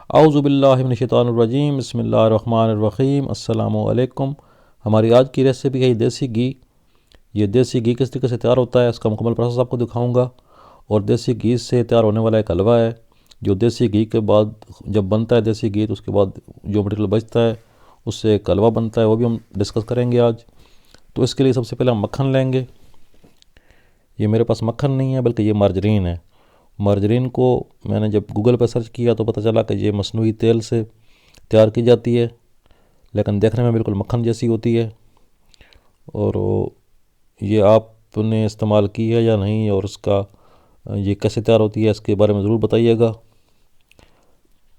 औज़ुबिल्लाहिमिनश्शैतानिर्रजीम बिस्मिल्लाहिर्रहमानिर्रहीम अस्सलामु अलैकुम। हमारी आज की रेसिपी है देसी घी। ये देसी घी किस तरीके से तैयार होता है इसका मुकम्मल प्रोसेस आपको दिखाऊंगा। और देसी घी से तैयार होने वाला एक हलवा है जो देसी घी के बाद जब बनता है देसी घी तो उसके बाद जो मटेरियल बचता है उससे एक हलवा बनता है, वो भी हम डिस्कस करेंगे आज। तो इसके लिए सबसे पहले हम मक्खन लेंगे। ये मेरे पास मक्खन नहीं है बल्कि ये मार्जरीन है। मार्जरीन को मैंने जब गूगल पर सर्च किया तो पता चला कि ये मसनूई तेल से तैयार की जाती है, लेकिन देखने में बिल्कुल मक्खन जैसी होती है। और ये आपने इस्तेमाल की है या नहीं और उसका ये कैसे तैयार होती है इसके बारे में ज़रूर बताइएगा।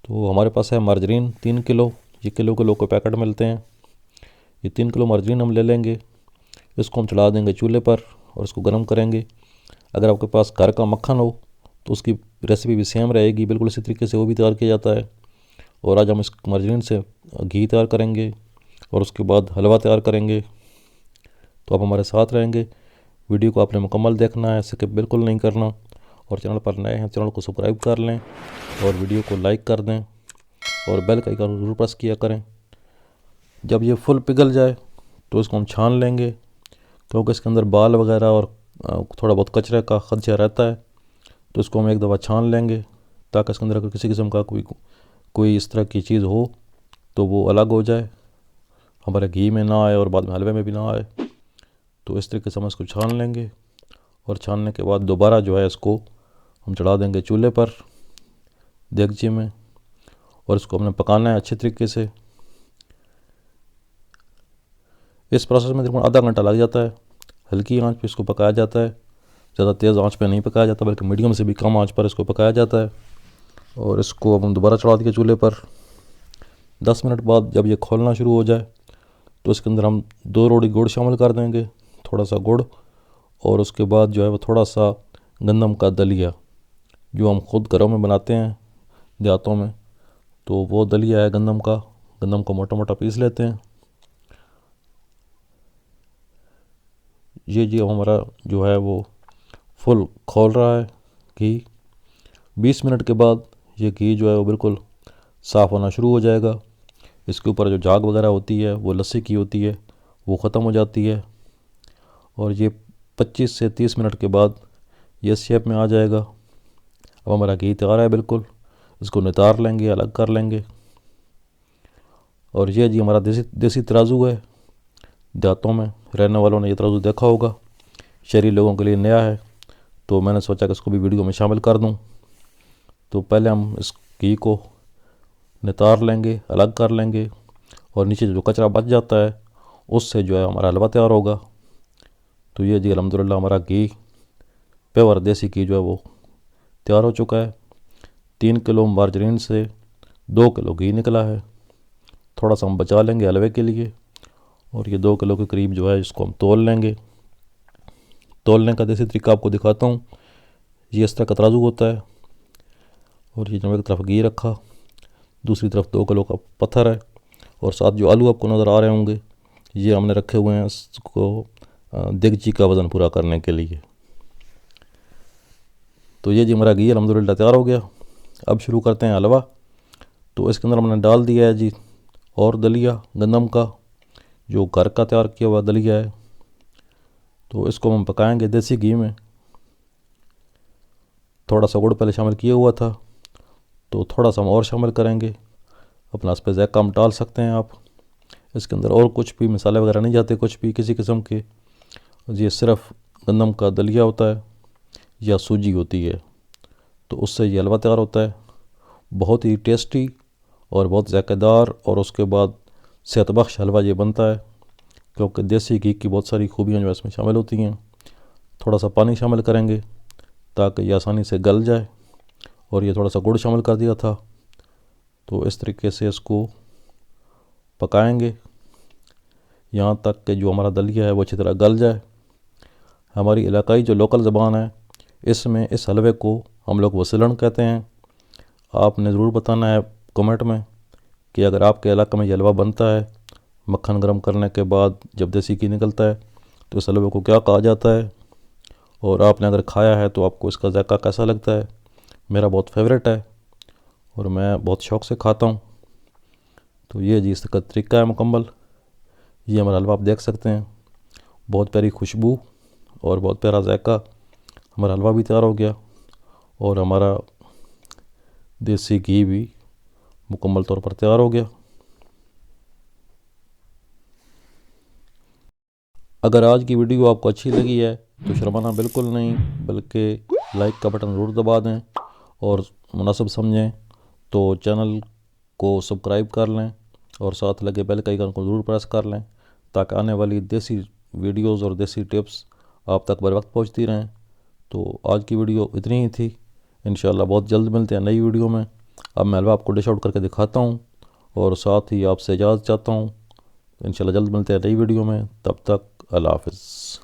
तो हमारे पास है मार्जरीन 3 किलो। ये किलो किलो के पैकेट मिलते हैं। ये 3 किलो मार्जरीन हम ले लेंगे। इसको हम चढ़ा देंगे चूल्हे पर और इसको गर्म करेंगे। अगर आपके पास घर का मक्खन हो तो उसकी रेसिपी भी सेम रहेगी, बिल्कुल इसी तरीके से वो भी तैयार किया जाता है। और आज हम इस मार्जरीन से घी तैयार करेंगे और उसके बाद हलवा तैयार करेंगे। तो आप हमारे साथ रहेंगे। वीडियो को आपने मुकम्मल देखना है, स्किप बिल्कुल नहीं करना। और चैनल पर नए हैं चैनल को सब्सक्राइब कर लें और वीडियो को लाइक कर दें और बेल का आइकन ज़रूर प्रेस किया करें। जब ये फुल पिघल जाए तो इसको हम छान लेंगे, क्योंकि इसके अंदर बाल वगैरह और थोड़ा बहुत कचरे का खदशा रहता है। तो इसको हम एक दफ़ा छान लेंगे ताकि इसके अंदर अगर किसी किस्म का कोई इस तरह की चीज़ हो तो वो अलग हो जाए, हमारे घी में ना आए और बाद में हलवे में भी ना आए। तो इस तरीके से हम इसको छान लेंगे और छानने के बाद दोबारा जो है इसको हम चढ़ा देंगे चूल्हे पर देगची में और इसको हमने पकाना है अच्छे तरीके से। इस प्रोसेस में तकरीबन आधा घंटा लग जाता है। हल्की आंच पे इसको पकाया जाता है, ज़्यादा तेज़ आंच पे नहीं पकाया जाता बल्कि मीडियम से भी कम आंच पर इसको पकाया जाता है। और इसको अब हम दोबारा चढ़ा दिए चूल्हे पर। 10 मिनट बाद जब ये खोलना शुरू हो जाए तो इसके अंदर हम 2 रोटी गुड़ शामिल कर देंगे, थोड़ा सा गुड़। और उसके बाद जो है वो थोड़ा सा गंदम का दलिया जो हम ख़ुद घरों में बनाते हैं देहातों में, तो वो दलिया है गंदम का। गंदम को मोटा मोटा पीस लेते हैं। ये जी हमारा जो है वो फुल खोल रहा है घी। 20 मिनट के बाद ये घी जो है वो बिल्कुल साफ़ होना शुरू हो जाएगा। इसके ऊपर जो झाग वगैरह होती है वो लस्सी की होती है, वो ख़त्म हो जाती है। और ये 25 से 30 मिनट के बाद ये इस शेप में आ जाएगा। अब हमारा घी तैयार है बिल्कुल। इसको नितार लेंगे, अलग कर लेंगे। और ये जी हमारा देसी तराजू है। देहातों में रहने वालों ने ये तराजू देखा होगा, शहरी लोगों के लिए नया है, तो मैंने सोचा कि इसको भी वीडियो में शामिल कर दूं। तो पहले हम इस घी को नितार लेंगे, अलग कर लेंगे और नीचे जो कचरा बच जाता है उससे जो है हमारा हलवा तैयार होगा। तो ये जी अल्हम्दुलिल्लाह हमारा घी प्योर देसी घी जो है वो तैयार हो चुका है। 3 किलो मार्जरीन से 2 किलो घी निकला है। थोड़ा सा हम बचा लेंगे हलवे के लिए। और ये 2 किलो के करीब जो है इसको हम तोल लेंगे। तोलने का देसी तरीका आपको दिखाता हूँ। ये इस तरह का तराजू होता है और ये जो एक तरफ घी रखा, दूसरी तरफ 2 किलो का पत्थर है और साथ जो आलू आपको नज़र आ रहे होंगे ये हमने रखे हुए हैं इसको देगची का वज़न पूरा करने के लिए। तो ये जी हमारा घी अल्हम्दुलिल्लाह तैयार हो गया। अब शुरू करते हैं हलवा। तो इसके अंदर हमने डाल दिया है जी और दलिया गंदम का, जो घर का तैयार किया हुआ दलिया है। तो इसको हम पकाएंगे देसी घी में। थोड़ा सा गुड़ पहले शामिल किया हुआ था तो थोड़ा सा हम और शामिल करेंगे। अपना इस पर ज़ायका हम डाल सकते हैं आप। इसके अंदर और कुछ भी मसाले वगैरह नहीं जाते, कुछ भी किसी किस्म के। ये सिर्फ गंदम का दलिया होता है या सूजी होती है, तो उससे ये हलवा तैयार होता है। बहुत ही टेस्टी और बहुत ज़ायकेदार और उसके बाद सेहतबख्श हलवा ये बनता है, क्योंकि देसी घी की बहुत सारी खूबियाँ जो इसमें शामिल होती हैं। थोड़ा सा पानी शामिल करेंगे ताकि ये आसानी से गल जाए। और ये थोड़ा सा गुड़ शामिल कर दिया था। तो इस तरीके से इसको पकाएंगे यहाँ तक कि जो हमारा दलिया है वो अच्छी तरह गल जाए। हमारी इलाकाई जो लोकल ज़बान है इसमें इस हलवे को हम लोग वसीलन कहते हैं। आपने ज़रूर बताना है कमेंट में कि अगर आपके इलाके में ये हलवा बनता है मक्खन गर्म करने के बाद जब देसी घी निकलता है तो इस हलवे को क्या कहा जाता है, और आपने अगर खाया है तो आपको इसका जायका कैसा लगता है। मेरा बहुत फेवरेट है और मैं बहुत शौक़ से खाता हूँ। तो ये जी इसका तरीका है मुकम्मल। ये हमारा हलवा आप देख सकते हैं, बहुत प्यारी खुशबू और बहुत प्यारा जायका। हमारा हलवा भी तैयार हो गया और हमारा देसी घी भी मुकम्मल तौर पर तैयार हो गया। अगर आज की वीडियो आपको अच्छी लगी है तो शर्माना बिल्कुल नहीं, बल्कि लाइक का बटन ज़रूर दबा दें और मुनासिब समझें तो चैनल को सब्सक्राइब कर लें और साथ लगे बेल के आइकन को ज़रूर प्रेस कर लें, ताकि आने वाली देसी वीडियोस और देसी टिप्स आप तक बर वक्त पहुँचती रहें। तो आज की वीडियो इतनी ही थी। इंशाल्लाह बहुत जल्द मिलते हैं नई वीडियो में। अब मैं हलवा आपको डिश आउट करके दिखाता हूँ और साथ ही आपसे इजाज़त चाहता हूँ। इंशाल्लाह जल्द मिलते हैं नई वीडियो में, तब तक अल्लाह हाफ़िज़।